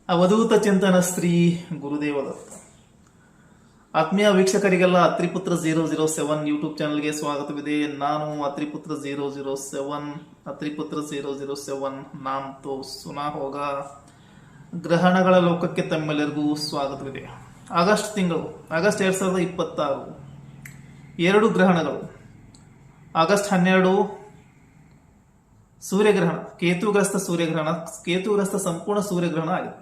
ಅವಧೂತ ಚಿಂತನ ಶ್ರೀ ಗುರುದೇವದತ್ತ. ಆತ್ಮೀಯ ವೀಕ್ಷಕರಿಗೆಲ್ಲ ಅತ್ರಿಪುತ್ರ 007 ಯೂಟ್ಯೂಬ್ ಚಾನಲ್ಗೆ ಸ್ವಾಗತವಿದೆ. ನಾನು ಅತ್ರಿಪುತ್ರ 007 ನಾಮ್ ತೋ ಸುನಾ ಹೋಗ. ಗ್ರಹಣಗಳ ಲೋಕಕ್ಕೆ ತಮ್ಮೆಲ್ಲರಿಗೂ ಸ್ವಾಗತವಿದೆ. ಆಗಸ್ಟ್ ತಿಂಗಳು, ಆಗಸ್ಟ್ 2026, 2 ಗ್ರಹಣಗಳು. ಆಗಸ್ಟ್ 12 ಸೂರ್ಯಗ್ರಹಣ, ಕೇತುಗ್ರಸ್ತ ಸೂರ್ಯಗ್ರಹಣ, ಕೇತುಗ್ರಸ್ತ ಸಂಪೂರ್ಣ ಸೂರ್ಯಗ್ರಹಣ ಆಗಿದೆ.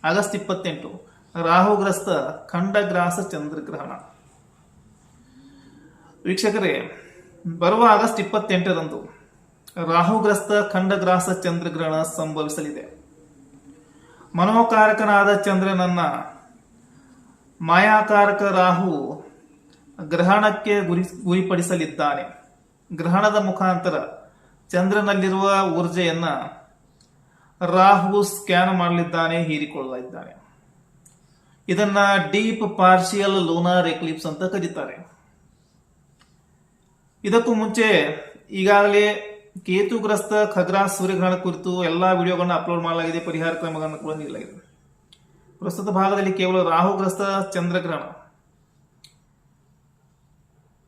ಆಗಸ್ಟ್ 28 ರಾಹುಗ್ರಸ್ತ ಖಂಡಗ್ರಾಸ ಚಂದ್ರಗ್ರಹಣ. ವೀಕ್ಷಕರೇ, ಬರುವ ಆಗಸ್ಟ್ 28ರಂದು ರಾಹುಗ್ರಸ್ತ ಖಂಡಗ್ರಾಸ ಚಂದ್ರಗ್ರಹಣ ಸಂಭವಿಸಲಿದೆ. ಮನೋಕಾರಕನಾದ ಚಂದ್ರನನ್ನ ಮಾಯಾಕಾರಕ ರಾಹು ಗ್ರಹಣಕ್ಕೆ ಗುರಿಪಡಿಸಲಿದ್ದಾನೆ. ಗ್ರಹಣದ ಮುಖಾಂತರ ಚಂದ್ರನಲ್ಲಿರುವ ಊರ್ಜೆಯನ್ನ ರಾಹು ಸ್ಕ್ಯಾನ್ ಮಾಡಲಿದ್ದಾನೆ, ಹೀರಿಕೊಳ್ಳಲಿದ್ದಾನೆ. ಇದನ್ನ ಡೀಪ್ ಪಾರ್ಷಿಯಲ್ ಲೂನಾರ್ ಎಕ್ಲಿಪ್ಸ್ ಅಂತ ಕರೀತಾರೆ. ಇದಕ್ಕೂ ಮುಂಚೆ ಈಗಾಗಲೇ ಕೇತುಗ್ರಸ್ತ ಖಗ್ರಾಸ ಸೂರ್ಯಗ್ರಹಣ ಕುರಿತು ಎಲ್ಲಾ ವಿಡಿಯೋಗಳನ್ನ ಅಪ್ಲೋಡ್ ಮಾಡಲಾಗಿದೆ, ಪರಿಹಾರ ಕ್ರಮಗಳನ್ನು ಕೂಡ ನೀಡಲಾಗಿದೆ. ಪ್ರಸ್ತುತ ಭಾಗದಲ್ಲಿ ಕೇವಲ ರಾಹುಗ್ರಸ್ತ ಚಂದ್ರಗ್ರಹಣ.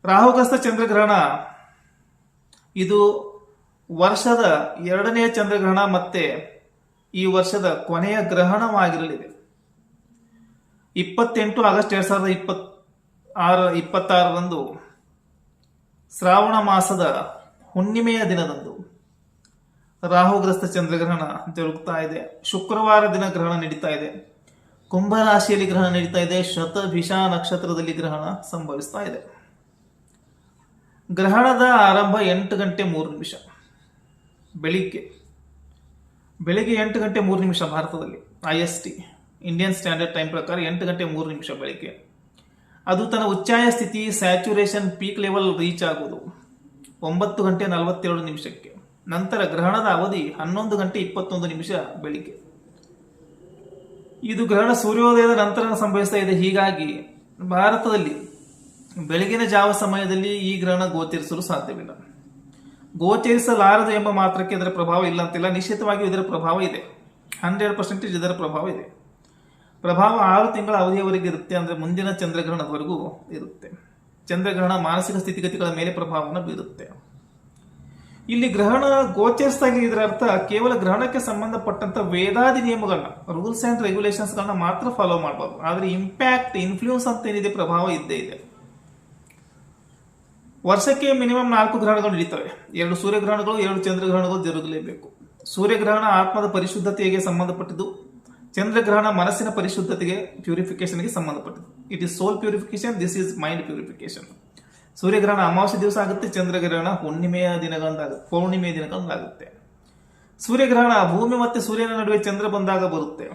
ರಾಹುಗ್ರಸ್ತ ಚಂದ್ರಗ್ರಹಣ ಇದು ವರ್ಷದ 2ನೇ ಚಂದ್ರಗ್ರಹಣ ಮತ್ತೆ ಈ ವರ್ಷದ ಕೊನೆಯ ಗ್ರಹಣವಾಗಿರಲಿದೆ. 28 ಆಗಸ್ಟ್ 2026ರಂದು ಶ್ರಾವಣ ಮಾಸದ ಹುಣ್ಣಿಮೆಯ ದಿನದಂದು ರಾಹುಗ್ರಸ್ತ ಚಂದ್ರಗ್ರಹಣ ಜರುಗುತ್ತಾ ಇದೆ. ಶುಕ್ರವಾರ ದಿನ ಗ್ರಹಣ ನಡೀತಾ ಇದೆ. ಕುಂಭ ರಾಶಿಯಲ್ಲಿ ಗ್ರಹಣ ನಡೀತಾ ಇದೆ. ಶತಭಿಷ ನಕ್ಷತ್ರದಲ್ಲಿ ಗ್ರಹಣ ಸಂಭವಿಸ್ತಾ ಇದೆ. ಗ್ರಹಣದ ಆರಂಭ 8:03 ಬೆಳಿಗ್ಗೆ 8:03 ಭಾರತದಲ್ಲಿ IST ಇಂಡಿಯನ್ ಸ್ಟ್ಯಾಂಡರ್ಡ್ ಟೈಮ್ ಪ್ರಕಾರ 8:03 ಬೆಳಿಗ್ಗೆ. ಅದು ತನ್ನ ಉಚ್ಚಾಯ ಸ್ಥಿತಿ ಸ್ಯಾಚುರೇಷನ್ ಪೀಕ್ ಲೆವೆಲ್ ರೀಚ್ ಆಗುವುದು 9:42 ನಂತರ ಗ್ರಹಣದ ಅವಧಿ 11:21 ಬೆಳಿಗ್ಗೆ. ಇದು ಗ್ರಹಣ ಸೂರ್ಯೋದಯದ ನಂತರ ಸಂಭವಿಸ್ತಾ ಇದೆ. ಹೀಗಾಗಿ ಭಾರತದಲ್ಲಿ ಬೆಳಗಿನ ಜಾವ ಸಮಯದಲ್ಲಿ ಈ ಗ್ರಹಣ ಗೋಚರಿಸಲು ಸಾಧ್ಯವಿಲ್ಲ. ಗೋಚರಿಸಲಾರದು ಎಂಬ ಮಾತ್ರಕ್ಕೆ ಇದರ ಪ್ರಭಾವ ಇಲ್ಲ ಅಂತಿಲ್ಲ. ನಿಶ್ಚಿತವಾಗಿಯೂ ಇದರ ಪ್ರಭಾವ ಇದೆ. 100% ಇದರ ಪ್ರಭಾವ ಇದೆ. ಪ್ರಭಾವ 6 ತಿಂಗಳ ಅವಧಿಯವರೆಗೆ ಇರುತ್ತೆ. ಅಂದ್ರೆ ಮುಂದಿನ ಚಂದ್ರಗ್ರಹಣದವರೆಗೂ ಇರುತ್ತೆ. ಚಂದ್ರಗ್ರಹಣ ಮಾನಸಿಕ ಸ್ಥಿತಿಗತಿಗಳ ಮೇಲೆ ಪ್ರಭಾವವನ್ನು ಬೀರುತ್ತೆ. ಇಲ್ಲಿ ಗ್ರಹಣ ಗೋಚರಿಸ್ತಾ ಇದರ ಅರ್ಥ ಕೇವಲ ಗ್ರಹಣಕ್ಕೆ ಸಂಬಂಧಪಟ್ಟಂತ ವೇದಾದಿ ನಿಯಮಗಳನ್ನ, ರೂಲ್ಸ್ ಅಂಡ್ ರೆಗ್ಯುಲೇಷನ್ಸ್ ಗಳನ್ನ ಮಾತ್ರ ಫಾಲೋ ಮಾಡಬಾರ್ದು. ಆದ್ರೆ ಇಂಪ್ಯಾಕ್ಟ್, ಇನ್ಫ್ಲೂಯೆನ್ಸ್ ಅಂತ ಏನಿದೆ, ಪ್ರಭಾವ ಇದ್ದೇ ಇದೆ. ವರ್ಷಕ್ಕೆ ಮಿನಿಮಮ್ 4 ಗ್ರಹಣಗಳು ನಡೀತವೆ. 2 ಸೂರ್ಯಗ್ರಹಣಗಳು, 2 ಚಂದ್ರಗ್ರಹಣಗಳು ಜರುಗಲೇಬೇಕು. ಸೂರ್ಯಗ್ರಹಣ ಆತ್ಮದ ಪರಿಶುದ್ಧತೆಗೆ ಸಂಬಂಧಪಟ್ಟಿದ್ದು. ಚಂದ್ರಗ್ರಹಣ ಮನಸ್ಸಿನ ಪರಿಶುದ್ಧತೆಗೆ, ಪ್ಯೂರಿಫಿಕೇಶನ್ಗೆ ಸಂಬಂಧಪಟ್ಟಿದ್ದು. It is soul purification, this is mind purification. ಸೂರ್ಯಗ್ರಹಣ ಅಮಾವಾಸ್ಯ ದಿವಸ ಆಗುತ್ತೆ. ಚಂದ್ರಗ್ರಹಣ ಪೌರ್ಣಿಮೆಯ ದಿನಗಳಾಗುತ್ತೆ. ಸೂರ್ಯಗ್ರಹಣ ಭೂಮಿ ಮತ್ತೆ ಸೂರ್ಯನ ನಡುವೆ ಚಂದ್ರ ಬಂದಾಗ ಬರುತ್ತೆ.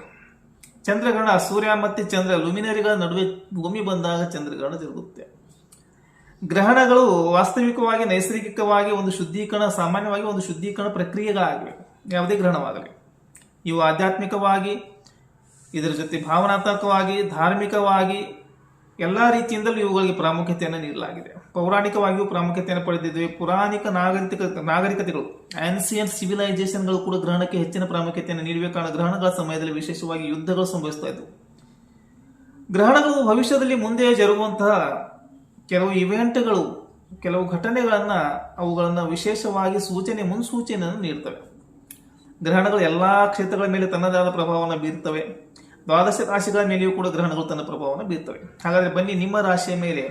ಚಂದ್ರಗ್ರಹಣ ಸೂರ್ಯ ಮತ್ತೆ ಚಂದ್ರ ಲುಮಿನರಿಗಳ ನಡುವೆ ಭೂಮಿ ಬಂದಾಗ ಚಂದ್ರಗ್ರಹಣ ಜರುಗುತ್ತೆ. ಗ್ರಹಣಗಳು ವಾಸ್ತವಿಕವಾಗಿ ನೈಸರ್ಗಿಕವಾಗಿ ಒಂದು ಶುದ್ಧೀಕರಣ, ಸಾಮಾನ್ಯವಾಗಿ ಒಂದು ಶುದ್ಧೀಕರಣ ಪ್ರಕ್ರಿಯೆಗಳಾಗಿವೆ. ಯಾವುದೇ ಗ್ರಹಣವಾಗಲಿ ಇವು ಆಧ್ಯಾತ್ಮಿಕವಾಗಿ, ಇದರ ಜೊತೆ ಭಾವನಾತ್ಮಕವಾಗಿ, ಧಾರ್ಮಿಕವಾಗಿ ಎಲ್ಲಾ ರೀತಿಯಿಂದಲೂ ಇವುಗಳಿಗೆ ಪ್ರಾಮುಖ್ಯತೆಯನ್ನು ನೀಡಲಾಗಿದೆ. ಪೌರಾಣಿಕವಾಗಿಯೂ ಪ್ರಾಮುಖ್ಯತೆಯನ್ನು ಪಡೆದಿವೆ. ಪುರಾಣಿಕ ನಾಗರಿಕತೆಗಳು, ಆನ್ಸಿಯಂಟ್ ಸಿವಿಲೈಸೇಷನ್ಗಳು ಕೂಡ ಗ್ರಹಣಕ್ಕೆ ಹೆಚ್ಚಿನ ಪ್ರಾಮುಖ್ಯತೆಯನ್ನು ನೀಡಿವೆ. ಕಾರಣ ಗ್ರಹಣಗಳ ಸಮಯದಲ್ಲಿ ವಿಶೇಷವಾಗಿ ಯುದ್ಧಗಳು ಸಂಭವಿಸ್ತಾ ಇದ್ವು. ಗ್ರಹಣಗಳು ಭವಿಷ್ಯದಲ್ಲಿ ಮುಂದೆ ಜರುಗುವಂತಹ ಕೆಲವು ಇವೆಂಟ್ಗಳು, ಕೆಲವು ಅವುಗಳನ್ನ ವಿಶೇಷವಾಗಿ ಮುನ್ಸೂಚನೆಯನ್ನು ನೀಡ್ತವೆ. ಗ್ರಹಣಗಳು ಎಲ್ಲಾ ಕ್ಷೇತ್ರಗಳ ಮೇಲೆ ತನ್ನದಾದ ಪ್ರಭಾವವನ್ನು ಬೀರ್ತವೆ. 12 ರಾಶಿಗಳ ಮೇಲೆಯೂ ಕೂಡ ಗ್ರಹಣಗಳು ತನ್ನ ಪ್ರಭಾವವನ್ನು ಬೀರ್ತವೆ. ಹಾಗಾದ್ರೆ ಬನ್ನಿ, ನಿಮ್ಮ ರಾಶಿಯ ಮೇಲೆ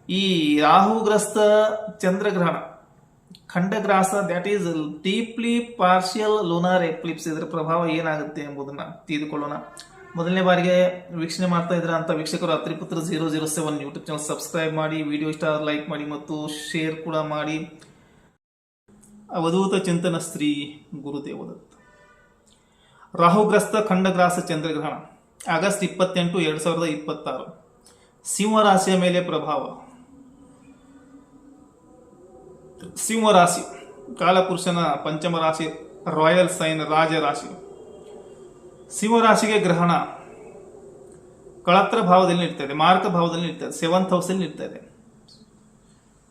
ಈ ರಾಹುಗ್ರಸ್ತ ಚಂದ್ರಗ್ರಹಣ ಖಂಡಗ್ರಾಸ, that is deeply partial lunar eclipse, ಇದರ ಪ್ರಭಾವ ಏನಾಗುತ್ತೆ ಎಂಬುದನ್ನ ತಿಳಿದುಕೊಳ್ಳೋಣ. ಮೊದಲನೇ ಬಾರಿಗೆ ವೀಕ್ಷಣೆ ಮಾಡ್ತಾ ಇದ್ರ ಅಂತ ವೀಕ್ಷಕರು ಅತ್ರಿಪುತ್ರ 007 ಯೂಟ್ಯೂಬ್ ಚಾನಲ್ ಸಬ್ಸ್ಕ್ರೈಬ್ ಮಾಡಿ, ವಿಡಿಯೋ ಇಷ್ಟ ಲೈಕ್ ಮಾಡಿ ಮತ್ತು ಶೇರ್ ಕೂಡ ಮಾಡಿ. ಅವಧೂತ ಚಿಂತನ ಶ್ರೀ ಗುರುದೇವದತ್ತ. ರಾಹುಗ್ರಸ್ತ ಖಂಡಗ್ರಾಸ ಚಂದ್ರಗ್ರಹಣ ಆಗಸ್ಟ್ 28, 2026 ಸಿಂಹರಾಶಿಯ ಮೇಲೆ ಪ್ರಭಾವ. ಸಿಂಹರಾಶಿ ಕಾಲಪುರುಷನ ಪಂಚಮ ರಾಶಿ, ರಾಯಲ್ ಸೈನ್, ರಾಜರಾಶಿ. ಸಿಂಹರಾಶಿಗೆ ಗ್ರಹಣ ಕಳತ್ರ ಭಾವದಲ್ಲಿ ಇರ್ತದೆ, ಮಾರ್ಕ ಭಾವದಲ್ಲಿ ಇರ್ತದೆ, 7th ಹೌಸಲ್ಲಿ ಇರ್ತದೆ.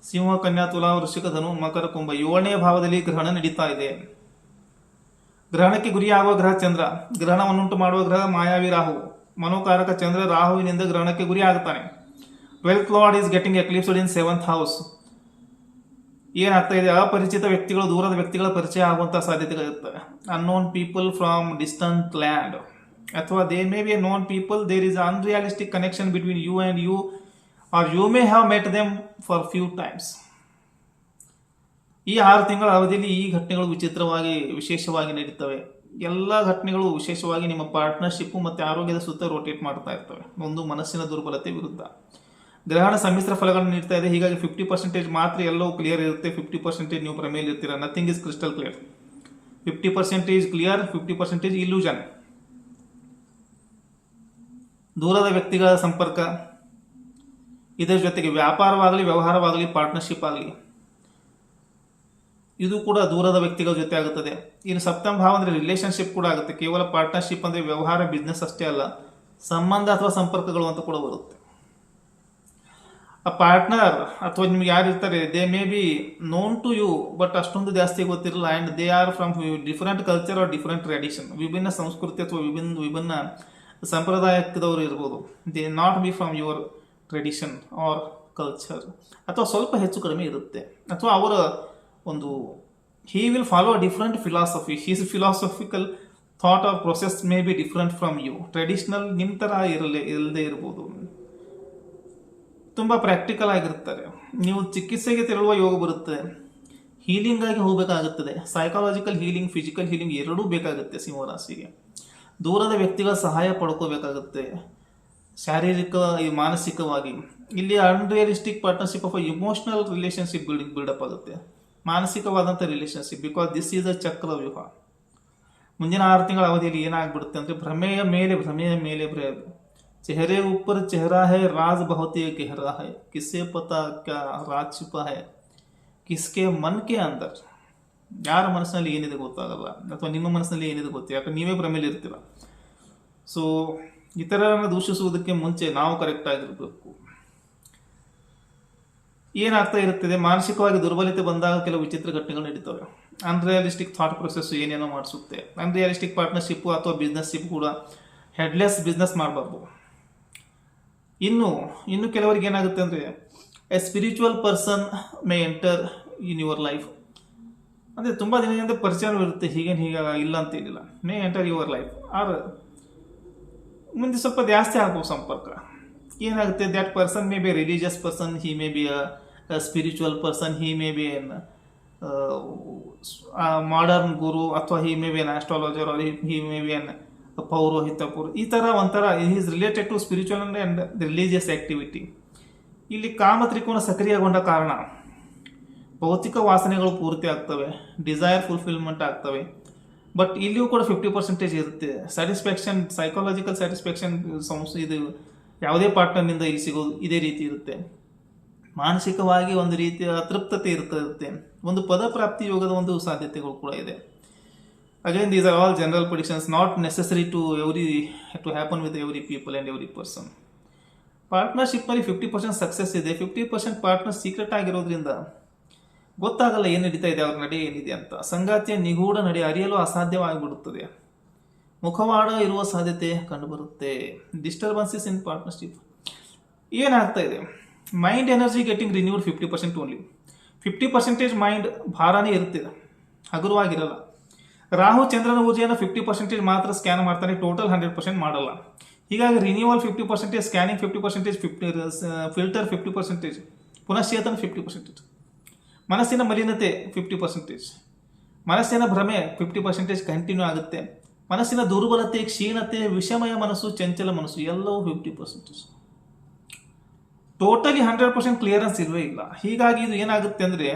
ಸಿಂಹ, ಕನ್ಯಾ, ತುಲಾ, ವೃಶ್ಚಿಕ, ಧನು, ಮಕರ, ಕುಂಭ 7ನೇ ಭಾವದಲ್ಲಿ ಗ್ರಹಣ ನಡೀತಾ ಇದೆ. ಗ್ರಹಣಕ್ಕೆ ಗುರಿಯಾಗುವ ಗ್ರಹ ಚಂದ್ರ. ಗ್ರಹಣವನ್ನುಂಟು ಮಾಡುವ ಗ್ರಹ ಮಾಯಾವಿ ರಾಹು. ಮನೋಕಾರಕ ಚಂದ್ರ ರಾಹುವಿನಿಂದ ಗ್ರಹಣಕ್ಕೆ ಗುರಿಯಾಗುತ್ತಾನೆ. 12th lord is getting eclipsed in 7th house. ಏನಾಗ್ತಾ ಇದೆ, ಅಪರಿಚಿತ ವ್ಯಕ್ತಿಗಳು, ದೂರದ ವ್ಯಕ್ತಿಗಳ ಪರಿಚಯ ಆಗುವಂತಹ ಸಾಧ್ಯತೆಗಳಿರ್ತವೆ. Unknown people from distant land, ಅಥವಾ they may be a known people. There is unrealistic connection between you and you, or you may have met them for few times. ಈ 6 ತಿಂಗಳ ಅವಧಿಯಲ್ಲಿ ಈ ಘಟನೆಗಳು ವಿಚಿತ್ರವಾಗಿ ವಿಶೇಷವಾಗಿ ನಡೀತವೆ. ಎಲ್ಲ ಘಟನೆಗಳು ವಿಶೇಷವಾಗಿ ನಿಮ್ಮ ಪಾರ್ಟ್ನರ್ಶಿಪ್ ಮತ್ತು ಆರೋಗ್ಯದ ಸುತ್ತ ರೋಟೇಟ್ ಮಾಡ್ತಾ ಇರ್ತವೆ. ಒಂದು ಮನಸ್ಸಿನ ದುರ್ಬಲತೆ ವಿರುದ್ಧ. ಗ್ರಹಣ ಸಮ್ಮಿಶ್ರ ಫಲಗಳನ್ನು ನೀಡ್ತಾ ಇದೆ. ಹೀಗಾಗಿ 50% ಮಾತ್ರ ಎಲ್ಲವೂ ಕ್ಲಿಯರ್ ಇರುತ್ತೆ, 50% ನೀವು ಪ್ರಮೇಯಲ್ಲಿ ಇರ್ತೀರ. Nothing is crystal clear. 50% clear, 50% illusion. ದೂರದ ವ್ಯಕ್ತಿಗಳ ಸಂಪರ್ಕ, ಇದರ ಜೊತೆಗೆ ವ್ಯಾಪಾರವಾಗಲಿ, ವ್ಯವಹಾರವಾಗಲಿ, ಪಾರ್ಟ್ನರ್ಶಿಪ್ ಆಗಲಿ, ಇದು ಕೂಡ ದೂರದ ವ್ಯಕ್ತಿಗಳ ಜೊತೆ ಆಗುತ್ತದೆ. ಇನ್ನು ಸಪ್ತಮ ಭಾವ ಅಂದರೆ ರಿಲೇಶನ್ಶಿಪ್ ಕೂಡ ಆಗುತ್ತೆ. ಕೇವಲ ಪಾರ್ಟ್ನರ್ಶಿಪ್ ಅಂದರೆ ವ್ಯವಹಾರ, ಬಿಸ್ನೆಸ್ ಅಷ್ಟೇ ಅಲ್ಲ, ಸಂಬಂಧ ಅಥವಾ ಸಂಪರ್ಕಗಳು ಅಂತ ಕೂಡ ಬರುತ್ತೆ. ಆ ಪಾರ್ಟ್ನರ್ ಅಥವಾ ನಿಮ್ಗೆ ಯಾರು ಇರ್ತಾರೆ, they may be known to you, but ಅಷ್ಟೊಂದು ಜಾಸ್ತಿ ಗೊತ್ತಿರಲ್ಲ. And they are from different culture or different tradition. ವಿಭಿನ್ನ ಸಂಸ್ಕೃತಿ ಅಥವಾ ವಿಭಿನ್ನ ಸಂಪ್ರದಾಯದವರು ಇರ್ಬೋದು. They not be from your tradition or culture, ಅಥವಾ ಸ್ವಲ್ಪ ಹೆಚ್ಚು ಕಡಿಮೆ ಇರುತ್ತೆ. ಅಥವಾ ಅವರ ಒಂದು he will follow different philosophy. His philosophical thought or process may be different from you. Traditional ನಿಮ್ಮ ಥರ ಇಲ್ಲದೆ ಇರ್ಬೋದು. ತುಂಬ ಪ್ರಾಕ್ಟಿಕಲ್ ಆಗಿರ್ತಾರೆ. ನೀವು ಚಿಕಿತ್ಸೆಗೆ ತೆರಳುವ ಯೋಗ ಬರುತ್ತೆ. ಹೀಲಿಂಗ್ ಆಗಿ ಹೋಗಬೇಕಾಗುತ್ತದೆ. ಸೈಕಾಲಜಿಕಲ್ ಹೀಲಿಂಗ್, ಫಿಸಿಕಲ್ ಹೀಲಿಂಗ್ ಎರಡೂ ಬೇಕಾಗುತ್ತೆ ಸಿಂಹರಾಶಿಗೆ. ದೂರದ ವ್ಯಕ್ತಿಗಳ ಸಹಾಯ ಪಡ್ಕೋಬೇಕಾಗುತ್ತೆ, ಶಾರೀರಿಕ ಮಾನಸಿಕವಾಗಿ. ಇಲ್ಲಿ unrealistic partnership of emotional relationship build up ಆಗುತ್ತೆ, ಮಾನಸಿಕವಾದಂಥ relationship. Because this is a chakravyuha. ಮುಂದಿನ 6 ತಿಂಗಳ ಅವಧಿಯಲ್ಲಿ ಏನಾಗ್ಬಿಡುತ್ತೆ ಅಂದರೆ ಭ್ರಮೆಯ ಮೇಲೆ ಭ್ರಮೆ. चेहरे ऊपर चेहरा है, राज बहुत ही गहरा है, किसे पता क्या राज छुपा है, किसके मन के अंदर. ಯಾರ ಮನಸ್ಸಿನಲ್ಲಿ ಏನಿದೆ ಗೊತ್ತಾಗಲ್ಲ, ಅಥವಾ ನಿಮ್ಮ ಮನಸ್ಸಿನಲ್ಲಿ ಏನಿದೆ ಗೊತ್ತಿಲ್ಲ, ಯಾಕಂದ್ರೆ ನೀವೇ ಭ್ರಮೆಯಲ್ಲಿ ಇರ್ತೀರ. ಸೊ ಇತರರನ್ನು ದೂಷಿಸುವುದಕ್ಕೆ ಮುಂಚೆ ನಾವು ಕರೆಕ್ಟ್ ಆಗಿರಬೇಕು. ಏನಾಗ್ತಾ ಇರುತ್ತದೆ, ಮಾನಸಿಕವಾಗಿ ದುರ್ಬಲತೆ ಬಂದಾಗ ಕೆಲವು ವಿಚಿತ್ರ ಘಟನೆಗಳು ನಡೀತವೆ. ಅನ್ರಿಯಲಿಸ್ಟಿಕ್ ಥಾಟ್ ಪ್ರೊಸೆಸ್ ಏನೇನೋ ಮಾಡಿಸುತ್ತೆ. ಅನ್ರಿಯಲಿಸ್ಟಿಕ್ ಪಾರ್ಟ್ನರ್ಶಿಪ್ ಅಥವಾ ಬಿಸ್ನೆಸ್ಶಿಪ್ ಕೂಡ ಹೆಡ್ಲೆಸ್ ಬಿಸ್ನೆಸ್ ಮಾಡಬಾರ್ದು. ಇನ್ನು ಕೆಲವರಿಗೆ ಏನಾಗುತ್ತೆ ಅಂದರೆ, a spiritual person may enter in your life. ಅಂದರೆ ತುಂಬ ದಿನದಿಂದ ಪರಿಚಯ ಇರುತ್ತೆ, ಹೀಗೆ ಇಲ್ಲ ಅಂತ ಏನಿಲ್ಲ. May enter your life, or ಮುಂದೆ ಸ್ವಲ್ಪ ಜಾಸ್ತಿ ಆಗ್ಬೋದು ಸಂಪರ್ಕ. ಏನಾಗುತ್ತೆ, that person may be a religious person, he may be a spiritual person, he may be an modern guru, ಅಥವಾ he may be an astrologer, or he may be an paurohita. ಈ ಥರ ಒಂಥರ is related to spiritual and religious activity. ಇಲ್ಲಿ ಕಾಮ ತ್ರಿಕೋನ ಸಕ್ರಿಯಗೊಂಡ ಕಾರಣ ಭೌತಿಕ ವಾಸನೆಗಳು ಪೂರ್ತಿ ಆಗ್ತವೆ, ಡಿಸೈರ್ ಫುಲ್ಫಿಲ್ಮೆಂಟ್ ಆಗ್ತವೆ. ಬಟ್ ಇಲ್ಲಿಯೂ ಕೂಡ 50% ಇರುತ್ತೆ. ಸ್ಯಾಟಿಸ್ಫ್ಯಾಕ್ಷನ್, ಸೈಕಾಲಜಿಕಲ್ ಸ್ಯಾಟಿಸ್ಫ್ಯಾಕ್ಷನ್ ಇದು ಯಾವುದೇ ಪಾರ್ಟ್ನರ್ನಿಂದ ಇಲ್ಲಿ ಸಿಗೋದು ಇದೇ ರೀತಿ ಇರುತ್ತೆ. ಮಾನಸಿಕವಾಗಿ ಒಂದು ರೀತಿಯ ಅತೃಪ್ತತೆ ಇರುತ್ತೆ. ಒಂದು ಪದಪ್ರಾಪ್ತಿ ಯೋಗದ ಒಂದು ಸಾಧ್ಯತೆಗಳು ಕೂಡ ಇದೆ. Again, these are all general predictions, not necessary to happen with every people and every person. Partnership ಅಲ್ಲಿ 50% ಸಕ್ಸಸ್ ಇದೆ, 50% ಪಾರ್ಟ್ನರ್ ಸೀಕ್ರೆಟ್ ಆಗಿರೋದ್ರಿಂದ ಗೊತ್ತಾಗಲ್ಲ ಏನು ನಡೀತಾ ಇದೆ, ಅವ್ರ ನಡೆ ಏನಿದೆ ಅಂತ. ಸಂಗಾತಿಯ ನಿಗೂಢ ನಡೆ ಅರಿಯಲು ಅಸಾಧ್ಯವಾಗಿಬಿಡುತ್ತದೆ. ಮುಖವಾಡ ಇರುವ ಸಾಧ್ಯತೆ ಕಂಡುಬರುತ್ತೆ. Disturbances in partnership. ಏನಾಗ್ತಾ ಇದೆ, mind energy getting renewed 50% only. 50% mind ಭಾರನೇ ಇರ್ತಿದೆ, ಹಗುರವಾಗಿರಲ್ಲ. ರಾಹು ಚಂದ್ರನ ಊರ್ಜೆಯನ್ನು 50% ಮಾತ್ರ ಸ್ಕ್ಯಾನ್ ಮಾಡ್ತಾನೆ, ಟೋಟಲ್ 100% ಮಾಡಲ್ಲ. ಹೀಗಾಗಿ ರಿನ್ಯೂವಲ್ 50%, ಸ್ಕ್ಯಾನಿಂಗ್ 50%, ಫಿಲ್ಟರ್ 50%, ಪುನಶ್ಚೇತನ 50%. ಮನಸ್ಸಿನ ಮಲಿನತೆ 50%, ಮನಸ್ಸಿನ ಭ್ರಮೆ 50% ಕಂಟಿನ್ಯೂ ಆಗುತ್ತೆ. ಮನಸ್ಸಿನ ದುರ್ಬಲತೆ, ಕ್ಷೀಣತೆ, ವಿಷಮಯ ಮನಸ್ಸು, ಚಂಚಲ ಮನಸ್ಸು ಎಲ್ಲವೂ 50%. ಟೋಟಲಿ 100% ಕ್ಲಿಯರೆನ್ಸ್ ಇಲ್ವೇ ಇಲ್ಲ. ಹೀಗಾಗಿ ಇದು ಏನಾಗುತ್ತೆ ಅಂದರೆ,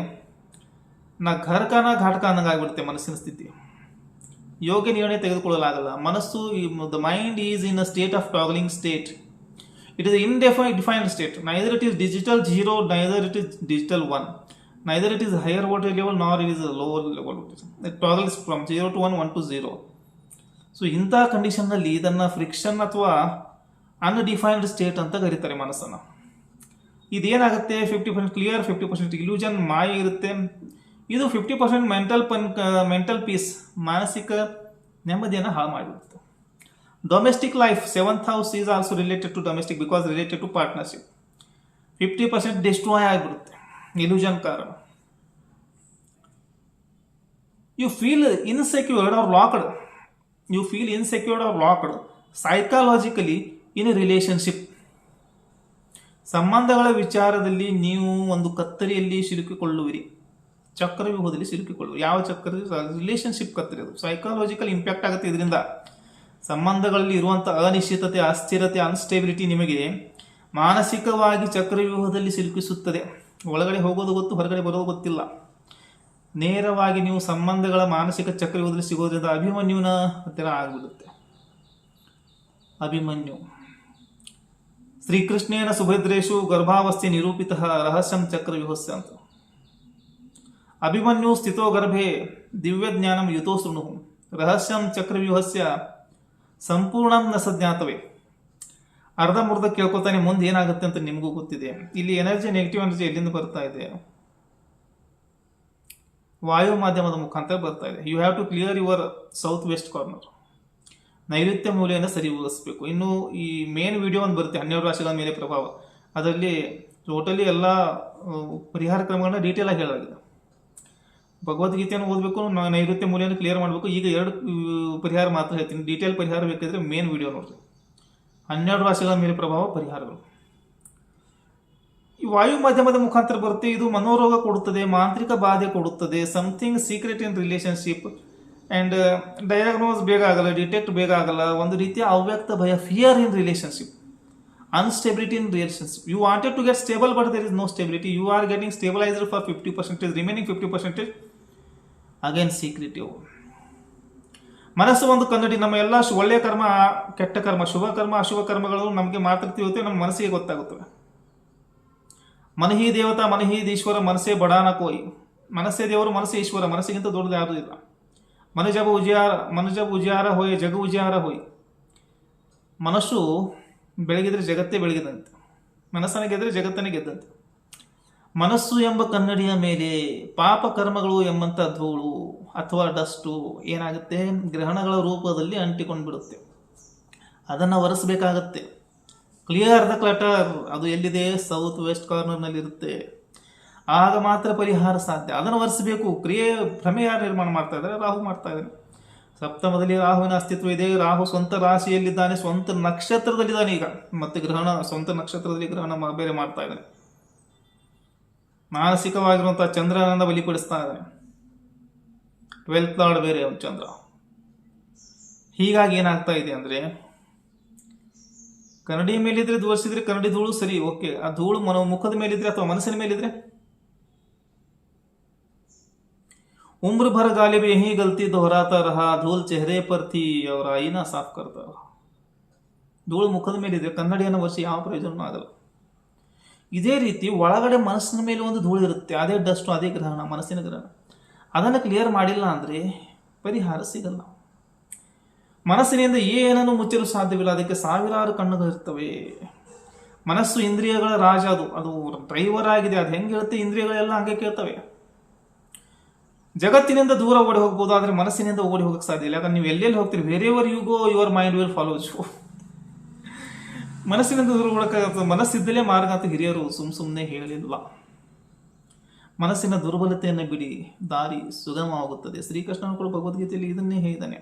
ನಾ ಘರ್ಕಾನ ಘಾಟ್ಕ ಅನ್ನಂಗಾಗ್ಬಿಡುತ್ತೆ ಮನಸ್ಸಿನ ಸ್ಥಿತಿ. ಯೋಗ್ಯ ನಿರ್ಣಯ ತೆಗೆದುಕೊಳ್ಳಲಾಗಲ್ಲ. ಮನಸ್ಸು, the mind is in a state of toggling state. It is defined state. Neither it is digital 0, neither it is digital 1, neither it is higher voltage level, nor it is lower level voltage. It toggles from 0 to 1, 1 to 0. So ಇಂಥ ಕಂಡೀಷನ್ನಲ್ಲಿ ಇದನ್ನು friction ಅಥವಾ undefined state ಅಂತ ಕರೀತಾರೆ ಮನಸ್ಸನ್ನು. ಇದೇನಾಗುತ್ತೆ, 50% clear, 50% illusion, ಮಾಯ ಇರುತ್ತೆ. ಇದು 50% mental piece, ಮಾನಸಿಕ ನೆಮ್ಮದಿಯನ್ನು ಹಾಳು ಮಾಡಿಬಿಡುತ್ತೆ. Domestic life, 7th house is also related to domestic because related to partnership. 50% destroy ಆಗಿಬಿಡುತ್ತೆ ಇಲ್ಯೂಷನ್ ಕಾರಣ. You feel insecured or locked psychologically in relationship. ಸಂಬಂಧಗಳ ವಿಚಾರದಲ್ಲಿ ನೀವು ಒಂದು ಕತ್ತರಿಯಲ್ಲಿ ಸಿಲುಕಿಕೊಳ್ಳುವಿರಿ, ಚಕ್ರವ್ಯೂಹದಲ್ಲಿ ಸಿಲುಕಿಕೊಳ್ಳುವಿರಿ. ಯಾವ ಚಕ್ರ? ರಿಲೇಶನ್ಶಿಪ್ ಕತ್ತರಿ. ಅದು ಸೈಕಾಲಜಿಕಲ್ ಇಂಪ್ಯಾಕ್ಟ್ ಆಗುತ್ತೆ. ಇದರಿಂದ ಸಂಬಂಧಗಳಲ್ಲಿ ಇರುವಂಥ ಅನಿಶ್ಚಿತತೆ, ಅಸ್ಥಿರತೆ, ಅನ್ಸ್ಟೇಬಿಲಿಟಿ ನಿಮಗೆ ಮಾನಸಿಕವಾಗಿ ಚಕ್ರವ್ಯೂಹದಲ್ಲಿ ಸಿಲುಕಿಸುತ್ತದೆ. ಒಳಗಡೆ ಹೋಗೋದು ಗೊತ್ತು, ಹೊರಗಡೆ ಬರೋದು ಗೊತ್ತಿಲ್ಲ. ನೇರವಾಗಿ ನೀವು ಸಂಬಂಧಗಳ ಮಾನಸಿಕ ಚಕ್ರವ್ಯೂಹದಲ್ಲಿ ಸಿಗೋದ್ರಿಂದ ಅಭಿಮನ್ಯುನ ಹತ್ತಿರ ಆಗಿಬಿಡುತ್ತೆ. ಅಭಿಮನ್ಯು ಶ್ರೀಕೃಷ್ಣೇನ ಸುಭದ್ರೇಶು ಗರ್ಭಾವಸ್ಥೆ ನಿರೂಪಿತ ರಹಸ್ಯಂ ಚಕ್ರವ್ಯೂಹಸ್ಯ ಅಂತ. ಅಭಿಮನ್ಯು ಸ್ಥಿತೋ ಗರ್ಭೆ ದಿವ್ಯಜ್ಞಾನಂ ಯುತೋ ಶೃಣು ರಹಸ್ಯಂ ಚಕ್ರವ್ಯೂಹಸ್ಯ ಸಂಪೂರ್ಣಂ ನ ಸಜ್ಞಾತವೇ. ಅರ್ಧಮುರ್ಧ ಕೇಳ್ಕೊತಾನೆ, ಮುಂದೆ ಏನಾಗುತ್ತೆ ಅಂತ ನಿಮಗೂ ಗೊತ್ತಿದೆ. ಇಲ್ಲಿ ಎನರ್ಜಿ, ನೆಗೆಟಿವ್ ಎನರ್ಜಿ ಎಲ್ಲಿಂದ ಬರ್ತಾ ಇದೆ? ವಾಯು ಮಾಧ್ಯಮದ ಮುಖಾಂತರ ಬರ್ತಾ ಇದೆ. You have to clear your south west corner. ನೈಋತ್ಯ ಮೂಲೆಯನ್ನು ಸರಿಗೊಳಿಸಬೇಕು. ಇನ್ನು ಈ ಮೇನ್ ವಿಡಿಯೋ ಒಂದು ಬರುತ್ತೆ 12 ರಾಶಿಗಳ ಮೇಲೆ ಪ್ರಭಾವ. ಅದರಲ್ಲಿ ಟೋಟಲಿ ಎಲ್ಲ ಪರಿಹಾರ ಕ್ರಮಗಳನ್ನ ಡೀಟೇಲ್ ಆಗಿ ಹೇಳಲಾಗಿದೆ. ಭಗವದ್ಗೀತೆಯನ್ನು ಓದಬೇಕು, ನೈಋತ್ಯ ಮೂಲೆಯನ್ನು ಕ್ಲಿಯರ್ ಮಾಡಬೇಕು. ಈಗ 2 ಪರಿಹಾರ ಮಾತ್ರ ಹೇಳ್ತೀನಿ. ಡೀಟೇಲ್ ಪರಿಹಾರ ಬೇಕಾದರೆ ಮೇನ್ ವಿಡಿಯೋ ನೋಡ್ರಿ. 12 ರಾಶಿಗಳ ಮೇಲೆ ಪ್ರಭಾವ ಪರಿಹಾರಗಳು ಈ ವಾಯು ಮಾಧ್ಯಮದ ಮುಖಾಂತರ ಬರುತ್ತೆ. ಇದು ಮನೋರೋಗ ಕೊಡುತ್ತದೆ, ಮಾಂತ್ರಿಕ ಬಾಧೆ ಕೊಡುತ್ತದೆ, something secret in relationship and diagnose ಬೇಗ ಆಗಲ್ಲ, ಡಿಟೆಕ್ಟ್ ಬೇಗ ಆಗಲ್ಲ. ಒಂದು ರೀತಿಯ ಅವ್ಯಕ್ತ ಭಯ, fear in relationship, unstability in relationship. You wanted to get stable but there is no stability. You are getting stabilised for 50%, remaining 50% again secretive. ಮನಸ್ಸು ಒಂದು ಕನ್ನಡಿ. ನಮ್ಮ ಎಲ್ಲ ಒಳ್ಳೆಯ ಕರ್ಮ, ಕೆಟ್ಟ ಕರ್ಮ, ಶುಭ ಕರ್ಮ, ಅಶುಭ ಕರ್ಮಗಳು ನಮಗೆ ಮಾತ್ರ ತಿಳಿಯುತ್ತೆ, ನಮ್ಮ ಮನಸ್ಸಿಗೆ ಗೊತ್ತಾಗುತ್ತವೆ. ಮನಹಿ ದೇವತಾ ಮನಹೀದೀಶ್ವರ ಮನಸ್ಸೇ ಬಡಾನ ಕೋಯಿ. ಮನಸ್ಸೇ ದೇವರು, ಮನಸ್ಸೇ ಈಶ್ವರ. ಮನಸ್ಸಿಗಿಂತ ದೊಡ್ಡದು ಯಾರೂ ಇಲ್ಲ. ಮನ ಜಬ ಉಜಿಯಾರ ಹೋಯ್ ಜಗ ಉಜಿಯಾರ ಹೋಯ್. ಮನಸ್ಸು ಬೆಳಗಿದ್ರೆ ಜಗತ್ತೇ ಬೆಳಗಿದಂತೆ, ಮನಸ್ಸನ್ನು ಗೆದ್ದರೆ ಜಗತ್ತನ್ನೇ ಗೆದ್ದಂತೆ. ಮನಸ್ಸು ಎಂಬ ಕನ್ನಡಿಯ ಮೇಲೆ ಪಾಪ ಕರ್ಮಗಳು ಎಂಬಂಥ ಧೂಳು ಅಥವಾ ಡಸ್ಟು ಏನಾಗುತ್ತೆ, ಗ್ರಹಣಗಳ ರೂಪದಲ್ಲಿ ಅಂಟಿಕೊಂಡು ಬಿಡುತ್ತೆ. ಅದನ್ನು ಒರೆಸಬೇಕಾಗತ್ತೆ. Clear the clutter. ಅದು ಎಲ್ಲಿದೆ? ಸೌತ್ ವೆಸ್ಟ್ ಕಾರ್ನರ್ನಲ್ಲಿ ಇರುತ್ತೆ. ಆಗ ಮಾತ್ರ ಪರಿಹಾರ ಸಾಧ್ಯ. ಅದನ್ನು ಒರೆಸಬೇಕು. ಭ್ರಮೆ ಯಾರು ನಿರ್ಮಾಣ ಮಾಡ್ತಾ ಇದ್ದಾರೆ? ರಾಹು ಮಾಡ್ತಾ ಇದ್ದಾನೆ. ಸಪ್ತಮದಲ್ಲಿ ರಾಹುವಿನ ಅಸ್ತಿತ್ವ ಇದೆ. ರಾಹು ಸ್ವಂತ ರಾಶಿಯಲ್ಲಿದ್ದಾನೆ, ಸ್ವಂತ ನಕ್ಷತ್ರದಲ್ಲಿದ್ದಾನೆ. ಈಗ ಮತ್ತೆ ಗ್ರಹಣ ಸ್ವಂತ ನಕ್ಷತ್ರದಲ್ಲಿ ಗ್ರಹಣ ಬೇರೆ ಮಾಡ್ತಾ ಇದ್ದಾನೆ. ಮಾನಸಿಕವಾಗಿರುವಂಥ ಚಂದ್ರನನ್ನ ಬಲಿಪಡಿಸ್ತಾ ಇದ್ದಾನೆ. 12th ಲಾರ್ಡ್ ಬೇರೆ ಚಂದ್ರ. ಹೀಗಾಗಿ ಏನಾಗ್ತಾ ಇದೆ ಅಂದರೆ, ಕನ್ನಡಿ ಮೇಲಿದ್ರೆ ದೋಷಿದ್ರೆ ಕನ್ನಡಿ ಧೂಳು ಸರಿ, ಓಕೆ. ಆ ಧೂಳು ಮುಖದ ಮೇಲಿದ್ರೆ ಅಥವಾ ಮನಸ್ಸಿನ ಮೇಲಿದ್ರೆ उम्र भर गालिब यही गलती दोहराता रहा, धूल चेहरे पर थी और आईना साफ करता रहा. ಧೂಳು ಮುಖದ ಮೇಲಿದ್ರೆ ಕನ್ನಡಿಯನ್ನು ಒರೆಸಿ ಯಾವ ಪ್ರಯೋಜನ ಆಗಲ್ಲ. ಇದೇ ರೀತಿ ಒಳಗಡೆ ಮನಸ್ಸಿನ ಮೇಲೆ ಒಂದು ಧೂಳು ಇರುತ್ತೆ. ಅದೇ ಡಸ್ಟು, ಅದೇ ಗ್ರಹಣ, ಮನಸ್ಸಿನ ಗ್ರಹಣ. ಅದನ್ನು ಕ್ಲಿಯರ್ ಮಾಡಿಲ್ಲ ಅಂದರೆ ಪರಿಹಾರ ಸಿಗಲ್ಲ. ಮನಸ್ಸಿನಿಂದ ಏನನ್ನು ಮುಚ್ಚಲು ಸಾಧ್ಯವಿಲ್ಲ. ಅದಕ್ಕೆ ಸಾವಿರಾರು ಕಣ್ಣುಗಳಿರ್ತವೆ. ಮನಸ್ಸು ಇಂದ್ರಿಯಗಳ ರಾಜ. ಅದು ಡ್ರೈವರ್ ಆಗಿದೆ. ಅದು ಹೆಂಗೆ ಹೇಳುತ್ತೆ, ಇಂದ್ರಿಯಗಳೆಲ್ಲ ಹಂಗೆ ಕೇಳ್ತವೆ. ಜಗತ್ತಿನಿಂದ ದೂರ ಓಡಿ ಹೋಗ್ಬೋದು, ಆದರೆ ಮನಸ್ಸಿನಿಂದ ಓಡಿ ಹೋಗಕ್ಕೆ ಸಾಧ್ಯ ಇಲ್ಲ. ಯಾಕಂದ್ರೆ ನೀವು ಎಲ್ಲೆಲ್ಲಿ ಹೋಗ್ತೀರಿ, wherever you go your mind will follows you. ಮನಸ್ಸಿನಿಂದ ದೂರ ಓಡಕ್ಕಾಗುತ್ತೆ. ಮನಸ್ಸಿದ್ದಲೇ ಮಾರ್ಗ ಅಂತ ಹಿರಿಯರು ಸುಮ್ಮನೆ ಹೇಳಲಿಲ್ಲ. ಮನಸ್ಸಿನ ದುರ್ಬಲತೆಯನ್ನು ಬಿಡಿ, ದಾರಿ ಸುಗಮವಾಗುತ್ತದೆ. ಶ್ರೀಕೃಷ್ಣನು ಕೂಡ ಭಗವದ್ಗೀತೆಯಲ್ಲಿ ಇದನ್ನೇ ಹೇಳಿದ್ದಾನೆ.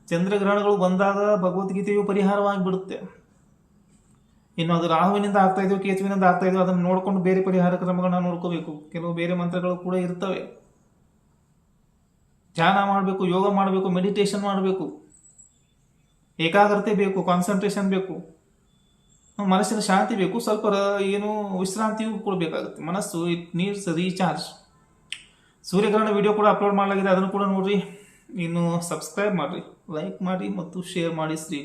ಚಂದ್ರಗ್ರಹಣಗಳು ಬಂದಾಗ ಭಗವದ್ಗೀತೆಯು ಪರಿಹಾರವಾಗಿ ಬಿಡುತ್ತೆ. ಇನ್ನು ಅದು ರಾಹುವಿನಿಂದ ಆಗ್ತಾ ಇದೆಯೋ ಕೇತುವಿನಿಂದ ಆಗ್ತಾ ಇದೆಯೋ ಅದನ್ನು ನೋಡಿಕೊಂಡು ಬೇರೆ ಪರಿಹಾರ ಕ್ರಮಗಳನ್ನ ನೋಡ್ಕೋಬೇಕು. ಕೆಲವು ಬೇರೆ ಮಂತ್ರಗಳು ಕೂಡ ಇರ್ತವೆ. ಧ್ಯಾನ ಮಾಡಬೇಕು, ಯೋಗ ಮಾಡಬೇಕು, ಮೆಡಿಟೇಷನ್ ಮಾಡಬೇಕು, ಏಕಾಗ್ರತೆ ಬೇಕು, ಕಾನ್ಸಂಟ್ರೇಷನ್ ಬೇಕು, ಮನಸ್ಸಿನ ಶಾಂತಿ ಬೇಕು, ಸ್ವಲ್ಪ ಏನು ವಿಶ್ರಾಂತಿಯೂ ಕೊಡಬೇಕಾಗುತ್ತೆ. ಮನಸ್ಸು ಇಟ್ ನೀಡ್ಸ್ ರೀಚಾರ್ಜ್. ಸೂರ್ಯಗ್ರಹಣ ವಿಡಿಯೋ ಕೂಡ ಅಪ್ಲೋಡ್ ಮಾಡಲಾಗಿದೆ, ಅದನ್ನು ಕೂಡ ನೋಡ್ರಿ. ಇನ್ನು ಸಬ್ಸ್ಕ್ರೈಬ್ ಮಾಡಿರಿ, ಲೈಕ್ ಮಾಡಿ ಮತ್ತು ಶೇರ್ ಮಾಡಿ. ಶ್ರೀ